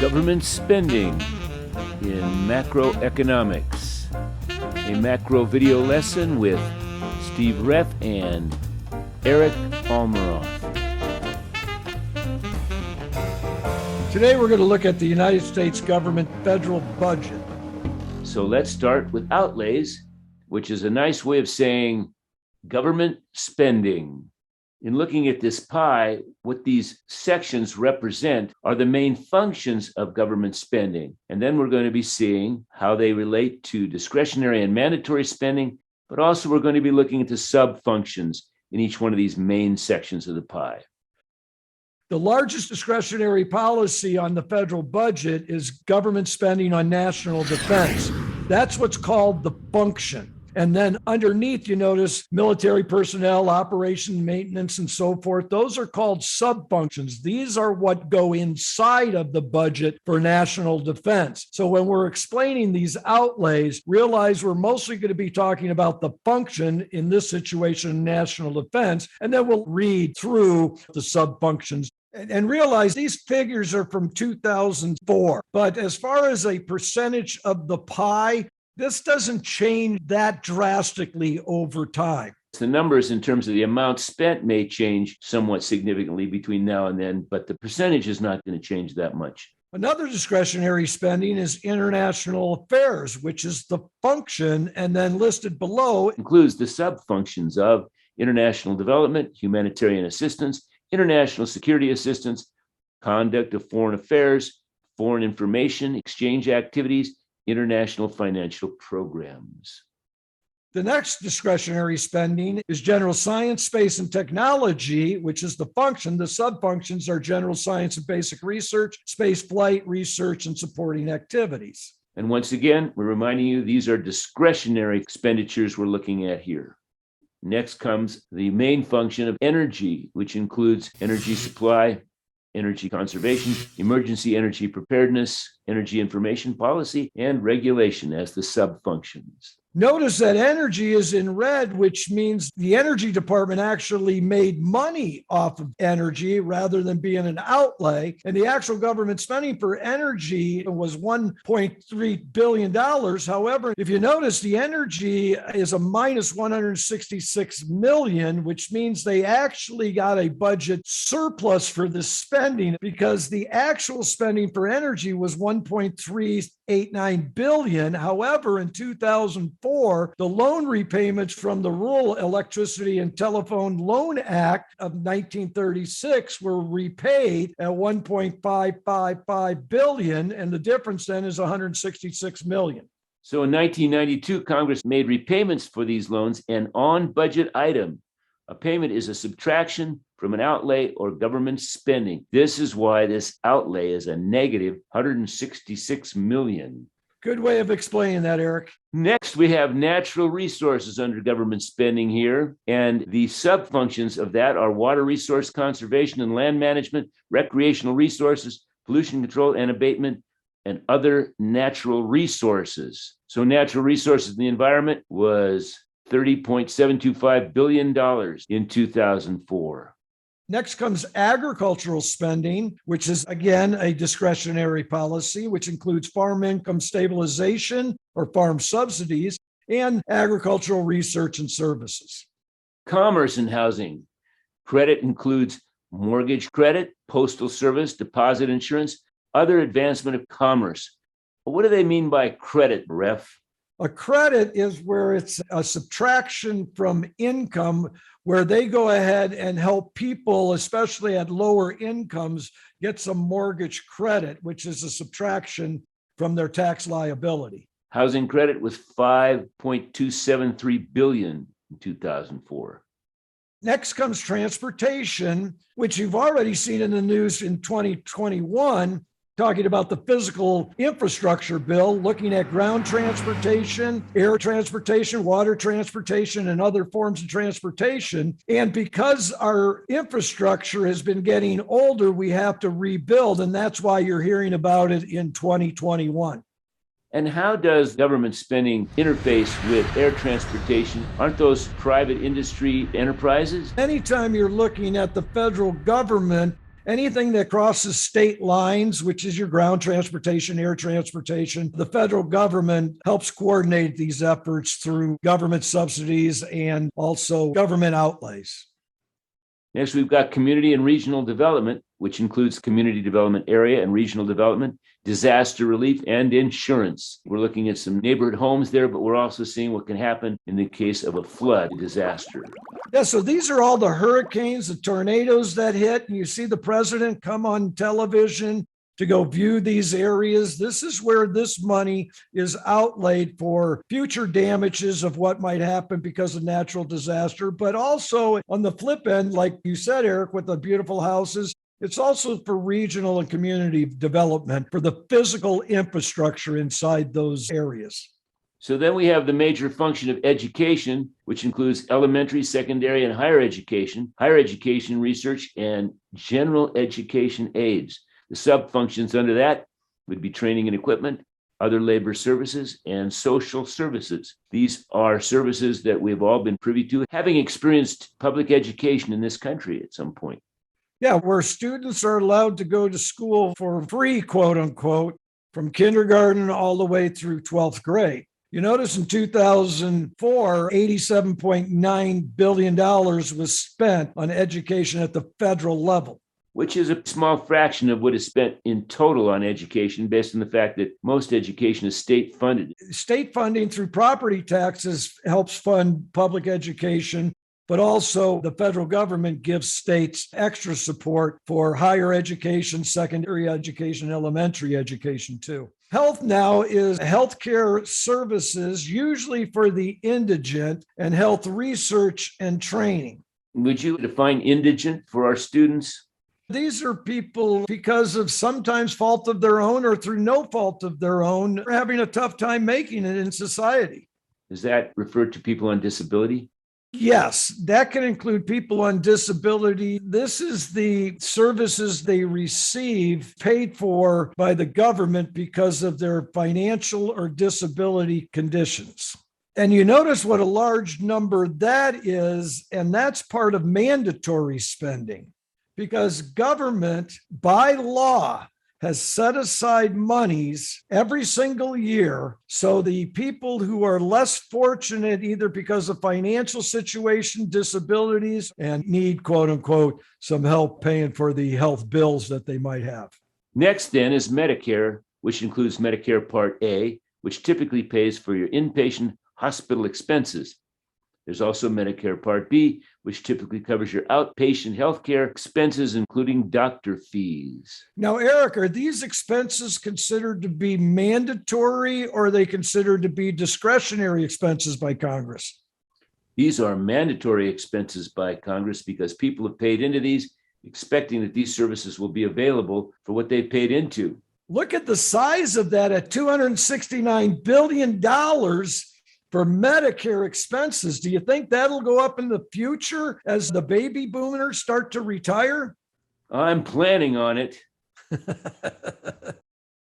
Government spending in macroeconomics. A macro video lesson with Steve Reff and Eric Allmeroth. Today we're going to look at the United States government federal budget. So let's start with Outlays, which is a nice way of saying government spending. In looking at this pie, what these sections represent are the main functions of government spending. And then we're going to be seeing how they relate to discretionary and mandatory spending, but also we're going to be looking at the sub-functions in each one of these main sections of the pie. The largest discretionary policy on the federal budget is government spending on national defense. That's what's called the function. And then underneath, you notice military personnel, operation, maintenance, and so forth. Those are called sub-functions. These are what go inside of the budget for national defense. So when we're explaining these outlays, realize we're mostly going to be talking about the function, in this situation, national defense, and then we'll read through the sub-functions. And realize these figures are from 2004. But as far as a percentage of the pie, this doesn't change that drastically over time. The numbers in terms of the amount spent may change somewhat significantly between now and then, but the percentage is not going to change that much. Another discretionary spending is international affairs, which is the function, and then listed below includes the sub-functions of international development, humanitarian assistance, international security assistance, conduct of foreign affairs, foreign information exchange activities, international financial programs. The next discretionary spending is general science, space, and technology, which is the function. The sub-functions are general science and basic research, space flight research, and supporting activities. And once again, we're reminding you these are discretionary expenditures we're looking at here. Next comes the main function of energy, which includes energy supply, energy conservation, emergency energy preparedness, energy information policy, and regulation as the sub-functions. Notice that energy is in red, which means the Energy Department actually made money off of energy rather than being an outlay. And the actual government spending for energy was $1.3 billion. However, if you notice, the energy is a minus 166 million, which means they actually got a budget surplus for this spending because the actual spending for energy was 1.389 billion. However, in 2004, the loan repayments from the Rural Electricity and Telephone Loan Act of 1936 were repaid at 1.555 billion, and the difference then is 166 million. So in 1992, Congress made repayments for these loans an on-budget item. A payment is a subtraction from an outlay or government spending. This is why this outlay is a negative 166 million. Good way of explaining that, Eric. Next, we have natural resources under government spending here, and the sub-functions of that are water resource conservation and land management, recreational resources, pollution control and abatement, and other natural resources. So natural resources in the environment was $30.725 billion in 2004. Next comes agricultural spending, which is, again, a discretionary policy, which includes farm income stabilization or farm subsidies and agricultural research and services. Commerce and housing. Credit includes mortgage credit, postal service, deposit insurance, other advancement of commerce. What do they mean by credit, Reff? A credit is where it's a subtraction from income, where they go ahead and help people, especially at lower incomes, get some mortgage credit, which is a subtraction from their tax liability. Housing credit was $5.273 billion in 2004. Next comes transportation, which you've already seen in the news in 2021, talking about the physical infrastructure bill, looking at ground transportation, air transportation, water transportation, and other forms of transportation. And because our infrastructure has been getting older, we have to rebuild. And that's why you're hearing about it in 2021. And how does government spending interface with air transportation? Aren't those private industry enterprises? Anytime you're looking at the federal government Anything that crosses state lines, which is your ground transportation, air transportation, the federal government helps coordinate these efforts through government subsidies and also government outlays. Next, we've got community and regional development, which includes community development area and regional development, disaster relief, and insurance. We're looking at some neighborhood homes there, but we're also seeing what can happen in the case of a flood disaster. Yeah, so these are all the hurricanes, the tornadoes that hit, and you see the president come on television to go view these areas. This is where this money is outlaid for future damages of what might happen because of natural disaster. But also on the flip end, like you said, Eric, with the beautiful houses, it's also for regional and community development for the physical infrastructure inside those areas. So then we have the major function of education, which includes elementary, secondary, and higher education research, and general education aids. The sub-functions under that would be training and equipment, other labor services, and social services. These are services that we've all been privy to, having experienced public education in this country at some point. Yeah, where students are allowed to go to school for free, quote unquote, from kindergarten all the way through 12th grade. You notice in 2004, $87.9 billion was spent on education at the federal level, which is a small fraction of what is spent in total on education, based on the fact that most education is state funded. State funding through property taxes helps fund public education, but also the federal government gives states extra support for higher education, secondary education, elementary education too. Health now is healthcare services, usually for the indigent, and health research and training. Would you define indigent for our students? These are people, because of sometimes fault of their own or through no fault of their own, are having a tough time making it in society. Does that refer to people on disability? Yes, that can include people on disability. This is the services they receive paid for by the government because of their financial or disability conditions. And you notice what a large number that is, and that's part of mandatory spending, because government by law has set aside monies every single year so the people who are less fortunate, either because of financial situation, disabilities, and need, quote unquote, some help paying for the health bills that they might have. Next then is Medicare, which includes Medicare Part A, which typically pays for your inpatient hospital expenses. There's also Medicare Part B, which typically covers your outpatient healthcare expenses, including doctor fees. Now, Eric, are these expenses considered to be mandatory, or are they considered to be discretionary expenses by Congress? These are mandatory expenses by Congress because people have paid into these, expecting that these services will be available for what they paid into. Look at the size of that at $269 billion for Medicare expenses. Do you think that'll go up in the future as the baby boomers start to retire? I'm planning on it.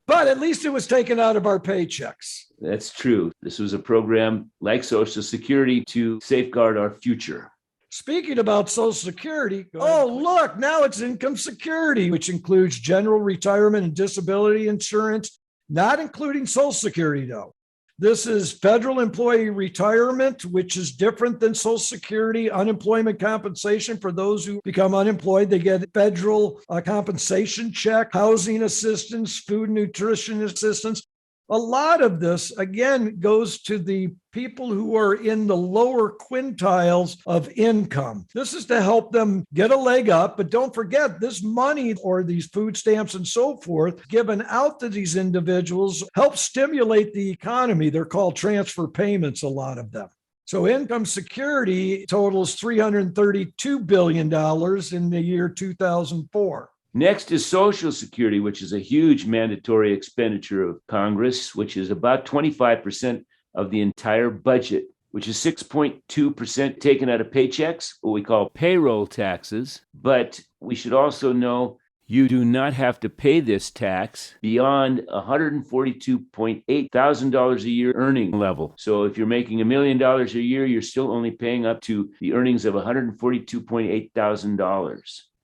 But at least it was taken out of our paychecks. That's true. This was a program like Social Security to safeguard our future. Speaking about Social Security, look, now it's income security, which includes general retirement and disability insurance, not including Social Security, though. This is federal employee retirement, which is different than Social Security. Unemployment compensation for those who become unemployed. They get federal compensation check, housing assistance, food and nutrition assistance. A lot of this, again, goes to the people who are in the lower quintiles of income. This is to help them get a leg up. But don't forget, this money or these food stamps and so forth given out to these individuals help stimulate the economy. They're called transfer payments, a lot of them. So income security totals $332 billion in the year 2004. Next is Social Security, which is a huge mandatory expenditure of Congress, which is about 25% of the entire budget, which is 6.2% taken out of paychecks, what we call payroll taxes. But we should also know you do not have to pay this tax beyond $142.8 thousand a year earning level. So if you're making $1 million a year, you're still only paying up to the earnings of $142.8 thousand.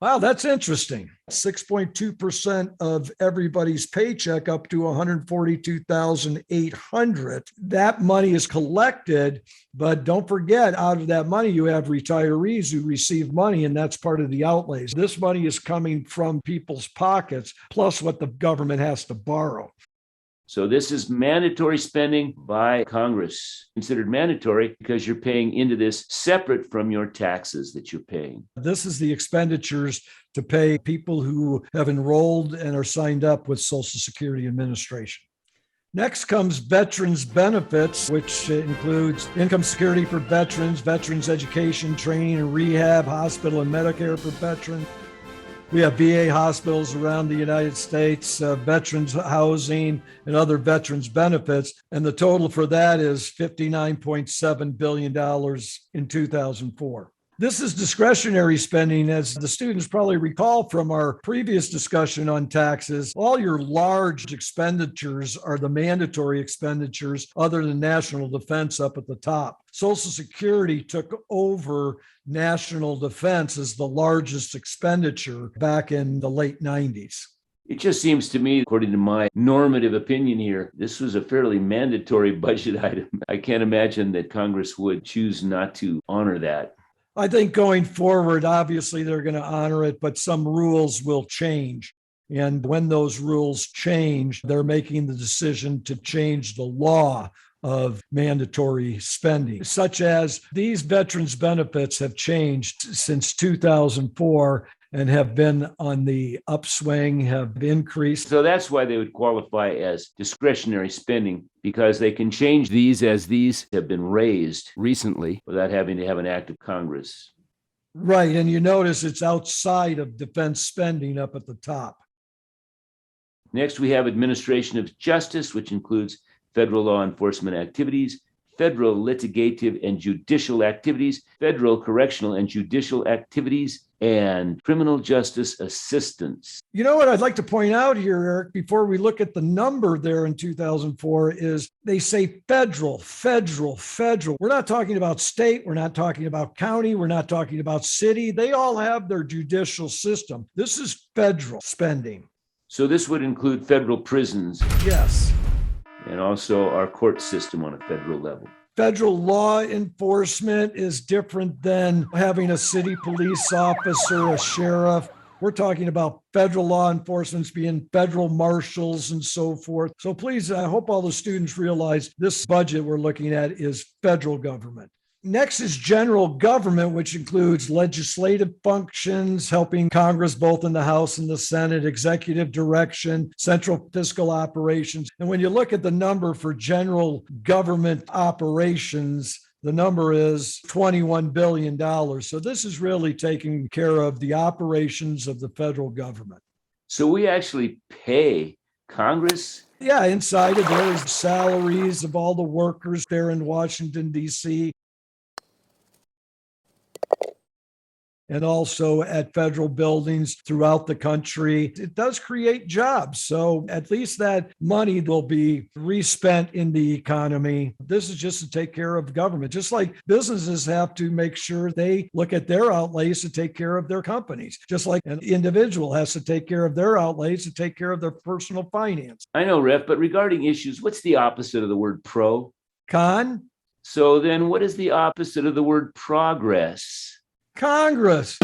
Wow, that's interesting. 6.2% of everybody's paycheck up to 142,800. That money is collected, but don't forget, out of that money, you have retirees who receive money, and that's part of the outlays. This money is coming from people's pockets, plus what the government has to borrow. So this is mandatory spending by Congress, considered mandatory because you're paying into this separate from your taxes that you're paying. This is the expenditures to pay people who have enrolled and are signed up with Social Security Administration. Next comes veterans benefits, which includes income security for veterans, veterans education, training and rehab, hospital and Medicare for veterans. We have VA hospitals around the United States, veterans housing, and other veterans benefits. And the total for that is $59.7 billion in 2004. This is discretionary spending, as the students probably recall from our previous discussion on taxes. All your large expenditures are the mandatory expenditures other than national defense up at the top. Social Security took over national defense as the largest expenditure back in the late 90s. It just seems to me, according to my normative opinion here, this was a fairly mandatory budget item. I can't imagine that Congress would choose not to honor that. I think going forward, obviously they're going to honor it, but some rules will change. And when those rules change, they're making the decision to change the law of mandatory spending, such as these veterans benefits have changed since 2004 and have been on the upswing, have increased. So that's why they would qualify as discretionary spending, because they can change these as these have been raised recently without having to have an act of Congress. Right. And you notice it's outside of defense spending up at the top. Next, we have administration of justice, which includes federal law enforcement activities, federal litigative and judicial activities, federal correctional and judicial activities, and criminal justice assistance. You know what I'd like to point out here, Eric, before we look at the number there in 2004 is they say federal. We're not talking about state. We're not talking about county. We're not talking about city. They all have their judicial system. This is federal spending. So this would include federal prisons. Yes. And also our court system on a federal level. Federal law enforcement is different than having a city police officer, a sheriff. We're talking about federal law enforcement being federal marshals and so forth. So please, I hope all the students realize this budget we're looking at is federal government. Next is general government, which includes legislative functions, helping Congress both in the House and the Senate, executive direction, central fiscal operations. And when you look at the number for general government operations, the number is $21 billion. So this is really taking care of the operations of the federal government. So we actually pay Congress? Yeah, inside of there is salaries of all the workers there in Washington, D.C., and also at federal buildings throughout the country. It does create jobs. So at least that money will be respent in the economy. This is just to take care of government, just like businesses have to make sure they look at their outlays to take care of their companies, just like an individual has to take care of their outlays to take care of their personal finance. I know, Reff, but regarding issues, what's the opposite of the word pro? Con? So then what is the opposite of the word progress? Congress.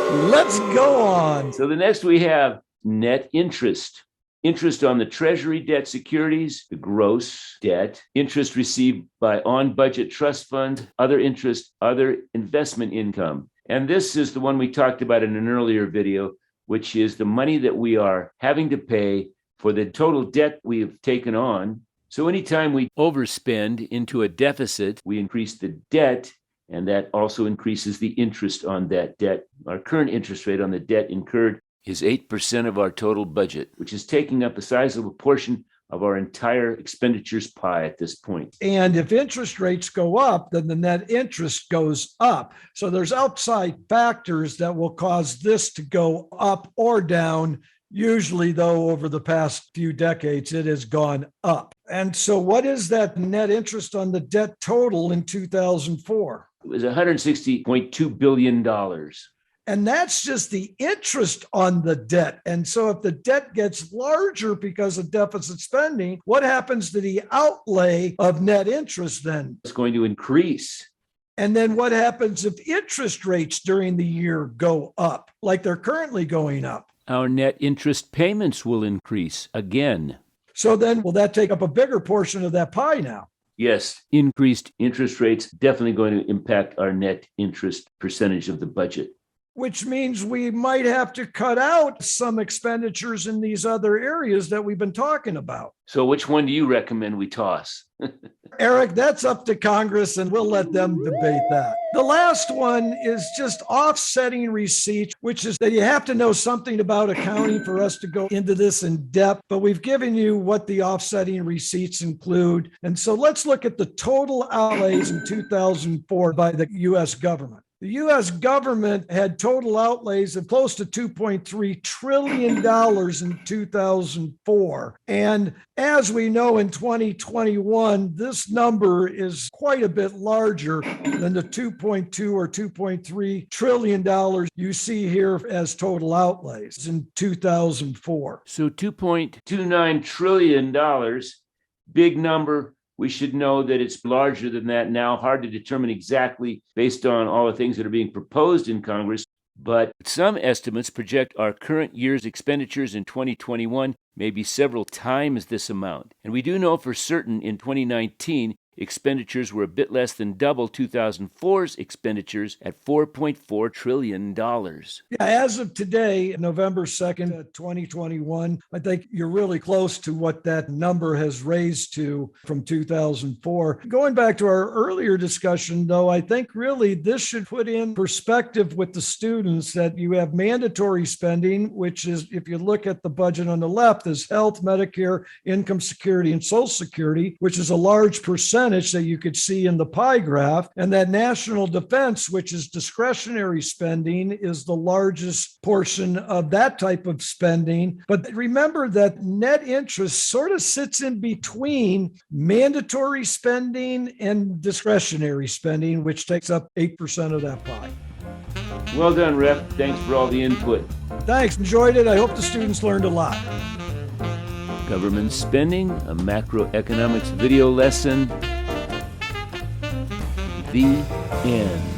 Let's go on. So the next we have net interest. Interest on the Treasury debt securities, the gross debt, interest received by on-budget trust fund, other interest, other investment income. And this is the one we talked about in an earlier video, which is the money that we are having to pay for the total debt we have taken on. So anytime we overspend into a deficit, we increase the debt, and that also increases the interest on that debt. Our current interest rate on the debt incurred is 8% of our total budget, which is taking up a sizable portion of our entire expenditures pie at this point. And if interest rates go up, then the net interest goes up. So there's outside factors that will cause this to go up or down. Usually, though, over the past few decades, it has gone up. And so what is that net interest on the debt total in 2004? It was $160.2 billion. And that's just the interest on the debt. And so if the debt gets larger because of deficit spending, what happens to the outlay of net interest then? It's going to increase. And then what happens if interest rates during the year go up, like they're currently going up? Our net interest payments will increase again. So then will that take up a bigger portion of that pie now? Yes, increased interest rates definitely going to impact our net interest percentage of the budget. Which means we might have to cut out some expenditures in these other areas that we've been talking about. So which one do you recommend we toss? Eric, that's up to Congress, and we'll let them debate that. The last one is just offsetting receipts, which is that you have to know something about accounting for us to go into this in depth, but we've given you what the offsetting receipts include. And so let's look at the total outlays in 2004 by the U.S. government. The U.S. government had total outlays of close to $2.3 trillion in 2004. And as we know, in 2021, this number is quite a bit larger than the $2.2 or $2.3 trillion you see here as total outlays in 2004. So $2.29 trillion, big number. We should know that it's larger than that now. Hard to determine exactly based on all the things that are being proposed in Congress. But some estimates project our current year's expenditures in 2021 may be several times this amount. And we do know for certain in 2019, expenditures were a bit less than double 2004's expenditures at $4.4 trillion. Yeah, as of today, November 2nd, 2021, I think you're really close to what that number has raised to from 2004. Going back to our earlier discussion, though, I think really this should put in perspective with the students that you have mandatory spending, which is, if you look at the budget on the left, is health, Medicare, income security, and Social Security, which is a large percentage that you could see in the pie graph. And that national defense, which is discretionary spending, is the largest portion of that type of spending. But remember that net interest sort of sits in between mandatory spending and discretionary spending, which takes up 8% of that pie. Well done, Reff. Thanks for all the input. Thanks. Enjoyed it. I hope the students learned a lot. Government spending, a macroeconomics video lesson. The end.